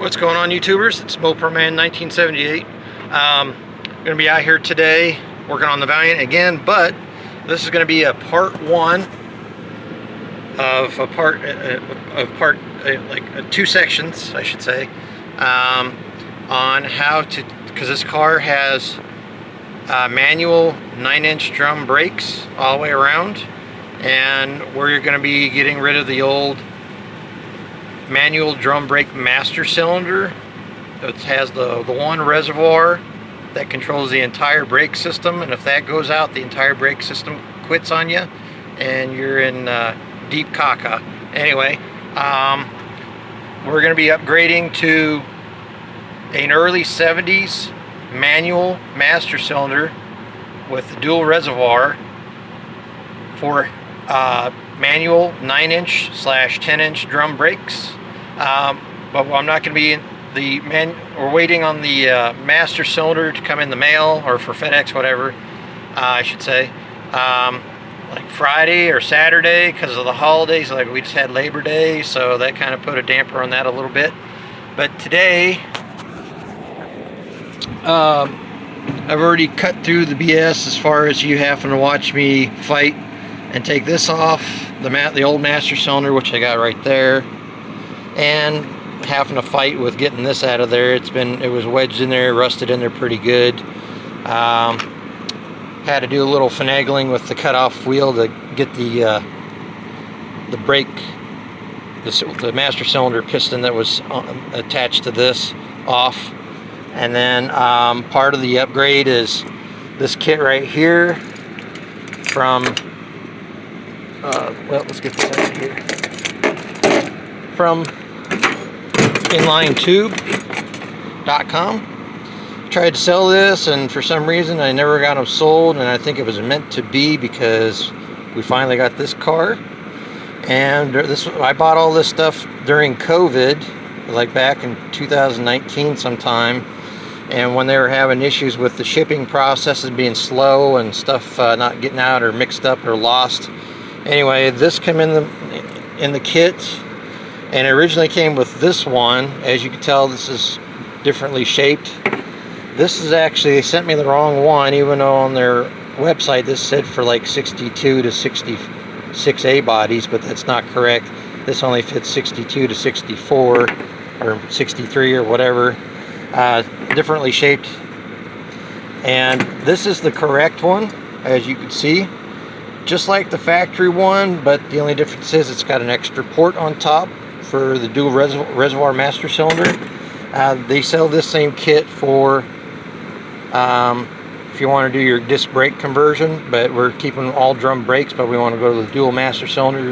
What's going on, YouTubers? It's Mopar Man 1978. Gonna be out here today working on the Valiant again, but this is gonna be a part one of two sections, I should say, on how to, because this car has manual 9-inch drum brakes all the way around, and we're going to be getting rid of the old manual drum brake master cylinder. It has the one reservoir that controls the entire brake system, and if that goes out, the entire brake system quits on you and you're in deep caca. Anyway, we're going to be upgrading to an early 70s manual master cylinder with the dual reservoir for manual 9-inch / 10-inch drum brakes. But I'm not going to be in the we're waiting on the master cylinder to come in the mail, or for FedEx, whatever, I should say, like Friday or Saturday, because of the holidays. Like, we just had Labor Day, so that kind of put a damper on that a little bit. But today, I've already cut through the BS as far as you having to watch me fight and take this off the old master cylinder, which I got right there, and having to fight with getting this out of there. It was wedged in there, rusted in there pretty good. Had to do a little finagling with the cutoff wheel to get the brake, the master cylinder piston that was attached to this off. And then part of the upgrade is this kit right here from well, let's get this out of here, from inlinetube.com. Tried to sell this, and for some reason I never got them sold, and I think it was meant to be, because we finally got this car. And I bought all this stuff during COVID, like back in 2019 sometime, and when they were having issues with the shipping processes being slow and stuff not getting out or mixed up or lost. Anyway, this came in the kit, and it originally came with this one. As you can tell, this is differently shaped. This is actually, they sent me the wrong one, even though on their website this said for like 62 to 66 A bodies, but that's not correct. This only fits 62 to 64 or 63 or whatever. Differently shaped, and this is the correct one, as you can see, just like the factory one, but the only difference is it's got an extra port on top for the dual reservoir master cylinder. They sell this same kit for if you want to do your disc brake conversion, but we're keeping all drum brakes, but we want to go to the dual master cylinder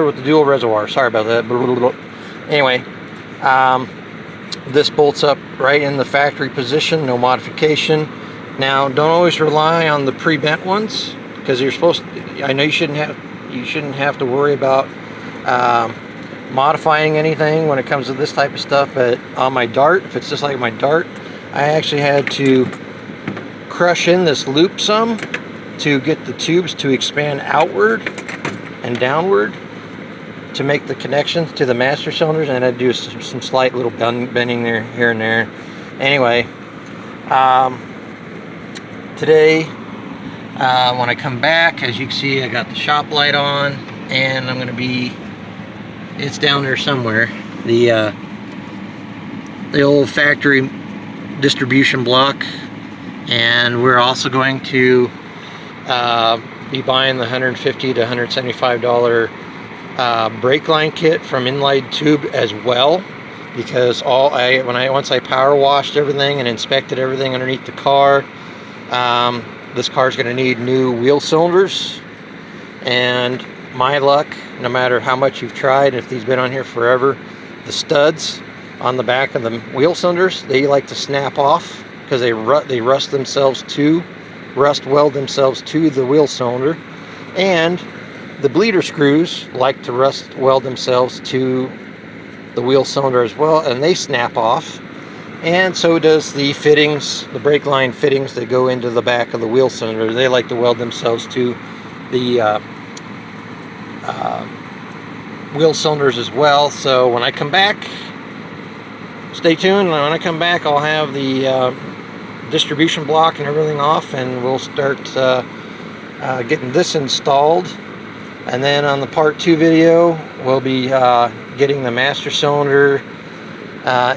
with the dual reservoir. Sorry about that. Anyway, this bolts up right in the factory position, no modification. Now, don't always rely on the pre-bent ones, because you're supposed to, I know you shouldn't have to worry about modifying anything when it comes to this type of stuff. But on my Dart, if it's just like my Dart, I actually had to crush in this loop some to get the tubes to expand outward and downward to make the connections to the master cylinders, and I had to do some slight little bending there, here and there. Anyway, today, when I come back, as you can see, I got the shop light on, and I'm going to be, it's down there somewhere, the old factory distribution block. And we're also going to be buying the $150 to $175 brake line kit from Inline Tube as well, because once I power washed everything and inspected everything underneath the car, this car's going to need new wheel cylinders. And my luck, no matter how much you've tried, if these have been on here forever, the studs on the back of the wheel cylinders, they like to snap off, because they rust weld themselves to the wheel cylinder, and the bleeder screws like to rust weld themselves to the wheel cylinder as well, and they snap off. And so does the fittings, the brake line fittings that go into the back of the wheel cylinder. They like to weld themselves to the wheel cylinders as well. So when I come back, stay tuned. When I come back, I'll have the distribution block and everything off, and we'll start getting this installed. And then on the part 2 video, we'll be getting the master cylinder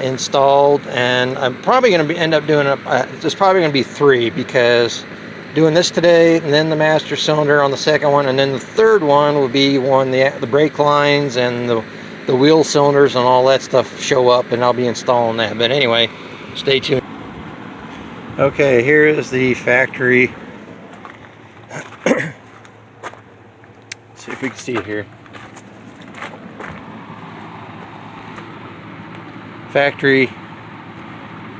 installed, and I'm probably going to end up doing it's probably going to be 3, because doing this today, and then the master cylinder on the second one, and then the third one will be when the brake lines and the wheel cylinders and all that stuff show up, and I'll be installing that. But anyway, stay tuned. Okay, here is the factory. See if we can see it here. Factory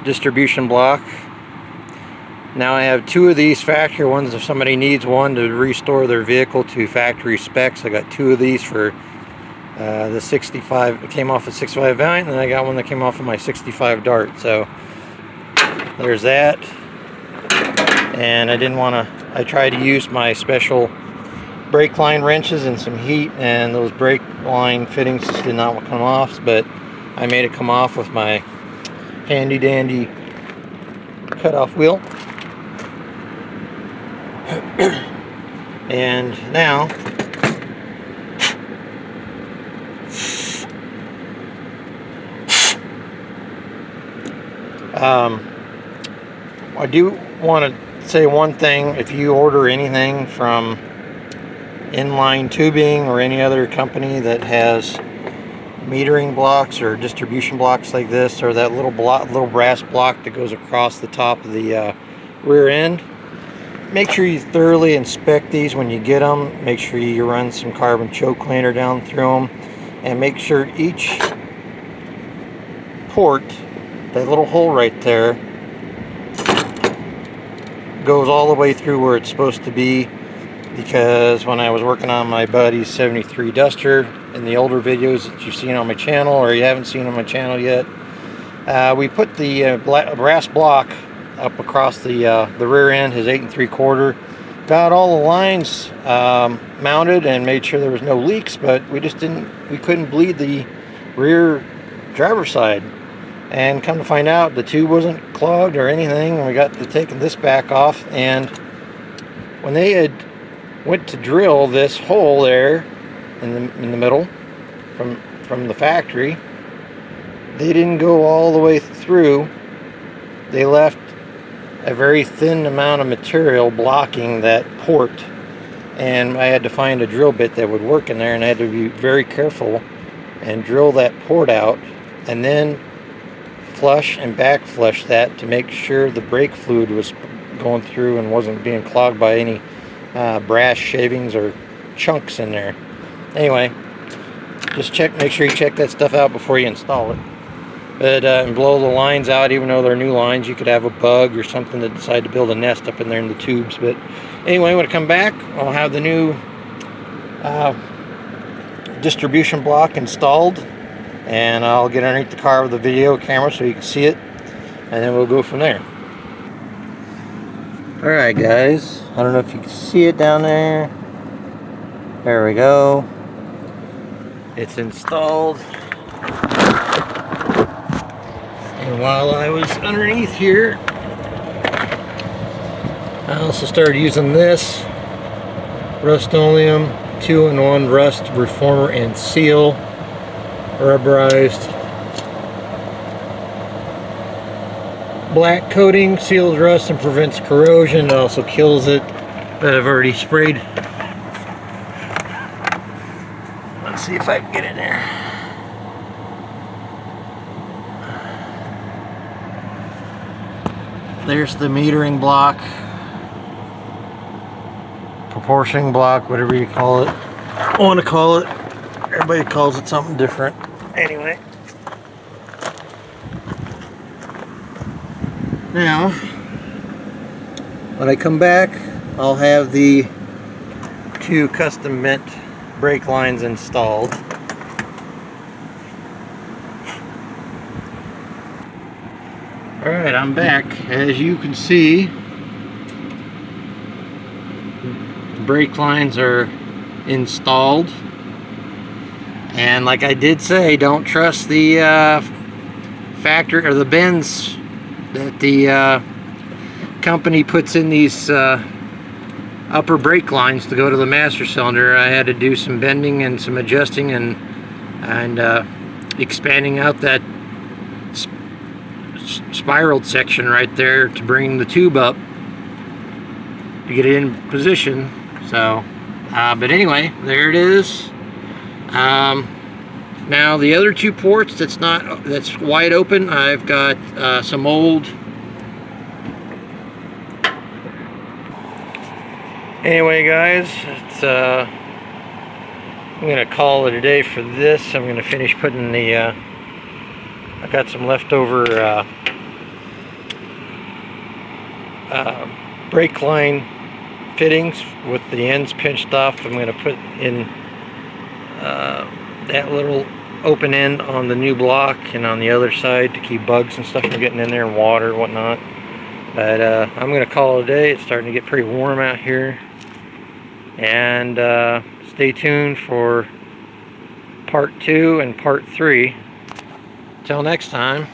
distribution block. Now I have 2 of these factory ones if somebody needs one to restore their vehicle to factory specs. I got 2 of these for the 65. It came off a 65 Valiant, and then I got one that came off of my 65 Dart. So there's that. And I tried to use my special brake line wrenches and some heat, and those brake line fittings just did not come off, but I made it come off with my handy dandy cutoff wheel. And now I do want to say one thing. If you order anything from inline tubing or any other company that has metering blocks or distribution blocks like this, or that little brass block that goes across the top of the rear end, make sure you thoroughly inspect these when you get them. Make sure you run some carbon choke cleaner down through them, and make sure each port, that little hole right there, goes all the way through where it's supposed to be. Because when I was working on my buddy's 73 Duster in the older videos that you've seen on my channel, or you haven't seen on my channel yet, we put the brass block up across the rear end, his 8 3/4. Got all the lines mounted and made sure there was no leaks, but we couldn't bleed the rear driver's side. And come to find out, the tube wasn't clogged or anything, and we got to taking this back off. And when they had went to drill this hole there in the middle from the factory, they didn't go all the way through. They left a very thin amount of material blocking that port, and I had to find a drill bit that would work in there, and I had to be very careful and drill that port out, and then flush and back flush that to make sure the brake fluid was going through and wasn't being clogged by any brass shavings or chunks in there. Anyway, just make sure you check that stuff out before you install it. But and blow the lines out. Even though they're new lines, you could have a bug or something that decide to build a nest up in there in the tubes. But anyway, when I come back, I'll have the new distribution block installed, and I'll get underneath the car with a video camera so you can see it, and then we'll go from there. Alright guys, I don't know if you can see it down there. There we go. It's installed. And while I was underneath here, I also started using this Rust-Oleum 2-in-1 rust reformer and seal, rubberized black coating, seals rust and prevents corrosion. It also kills it. But I've already sprayed. Let's see if I can get in there. There's the metering block, proportioning block, whatever you call it. I want to call it. Everybody calls it something different. Anyway. Now, when I come back, I'll have the 2 custom bent brake lines installed. Alright, I'm back. As you can see, the brake lines are installed. And like I did say, don't trust the factory, or the bends that the company puts in these upper brake lines to go to the master cylinder. I had to do some bending and some adjusting and expanding out that spiraled section right there to bring the tube up to get it in position. So but anyway, there it is. Now the other two ports that's wide open, I've got some old. Anyway, guys, it's I'm gonna call it a day for this. I'm gonna finish putting the I got some leftover brake line fittings with the ends pinched off. I'm gonna put in that little open end on the new block and on the other side to keep bugs and stuff from getting in there, and water and whatnot. But I'm gonna call it a day. It's starting to get pretty warm out here, and stay tuned for part 2 and part 3. Till next time.